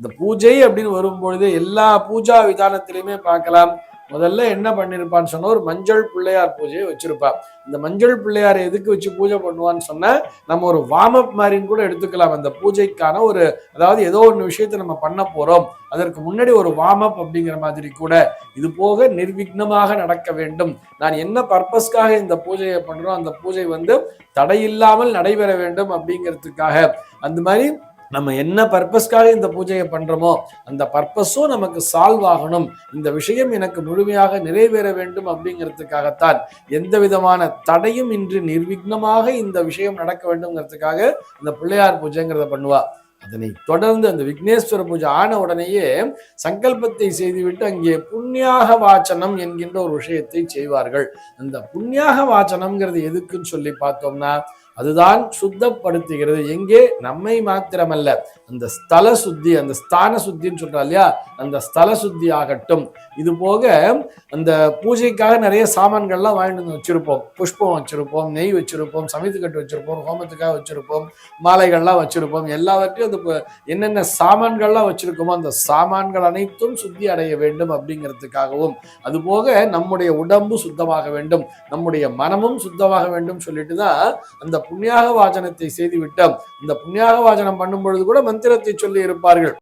இந்த பூஜை அப்படின்னு வரும்பொழுது எல்லா பூஜா விதானத்திலையுமே பார்க்கலாம். முதல்ல என்ன பண்ணிருப்பான்னு சொன்னா ஒரு மஞ்சள் பிள்ளையார் பூஜையை வச்சிருப்பா. இந்த மஞ்சள் பிள்ளையார் எதுக்கு வச்சு பூஜை பண்ணுவான்னு சொன்னா நம்ம ஒரு வார்ம் அப் மாதிரின்னு கூட எடுத்துக்கலாம். அந்த பூஜைக்கான ஒரு அதாவது ஏதோ ஒரு விஷயத்த நம்ம பண்ண போறோம், அதற்கு முன்னாடி ஒரு வார்ம் அப் அப்படிங்கிற மாதிரி கூட. இது போக நிர்விக்னமாக நடக்க வேண்டும், நான் என்ன பர்பஸ்க்காக இந்த பூஜையை பண்றோம் அந்த பூஜை தடையில்லாமல் நடைபெற வேண்டும் அப்படிங்கிறதுக்காக. அந்த மாதிரி நம்ம என்ன பர்பஸ்க்காக இந்த பூஜையை பண்றோமோ அந்த பர்பஸும் நமக்கு சால்வ் ஆகணும், இந்த விஷயம் எனக்கு முழுமையாக நிறைவேற வேண்டும் அப்படிங்கிறதுக்காகத்தான் எந்த விதமான தடையும் இன்றி நிர்விக்னமாக இந்த விஷயம் நடக்க வேண்டும்ங்கிறதுக்காக இந்த பிள்ளையார் பூஜைங்கிறத பண்ணுவா. அதனை தொடர்ந்து அந்த விக்னேஸ்வர பூஜை ஆன உடனேயே சங்கல்பத்தை செய்துவிட்டு அங்கே புண்ணியாக வாச்சனம் என்கின்ற ஒரு விஷயத்தை செய்வார்கள். அந்த புண்ணியாக வாச்சனம்ங்கிறது எதுக்குன்னு சொல்லி பார்த்தோம்னா அதுதான் சுத்தப்படுத்துகிறது. எங்கே நம்மை மாத்திரமல்ல, அந்த ஸ்தல சுத்தி, அந்த ஸ்தான சுத்தின்னு சொல்றா இல்லையா, அந்த ஸ்தல சுத்தி ஆகட்டும். இது போக அந்த பூஜைக்காக நிறைய சாமான்கள்லாம் வாங்கிட்டு வந்து வச்சிருப்போம். புஷ்பம் வச்சிருப்போம், நெய் வச்சிருப்போம், சமைத்துக்கட்டு வச்சிருப்போம், ஹோமத்துக்காக வச்சிருப்போம், மாலைகள்லாம் வச்சிருப்போம். எல்லாவற்றையும் அந்த என்னென்ன சாமான்கள்லாம் வச்சிருக்கோமோ அந்த சாமான்கள் அனைத்தும் சுத்தி அடைய வேண்டும் அப்படிங்கிறதுக்காகவும், அதுபோக நம்முடைய உடம்பு சுத்தமாக வேண்டும், நம்முடைய மனமும் சுத்தமாக வேண்டும் சொல்லிட்டு தான் அந்த புண்ணியாக வாசனத்தை செய்து விட்டோம். இந்த புண்ணியாக வாசனம் பண்ணும் பொழுது கூட மந்திரத்தை சொல்லி இருப்பார்கள்.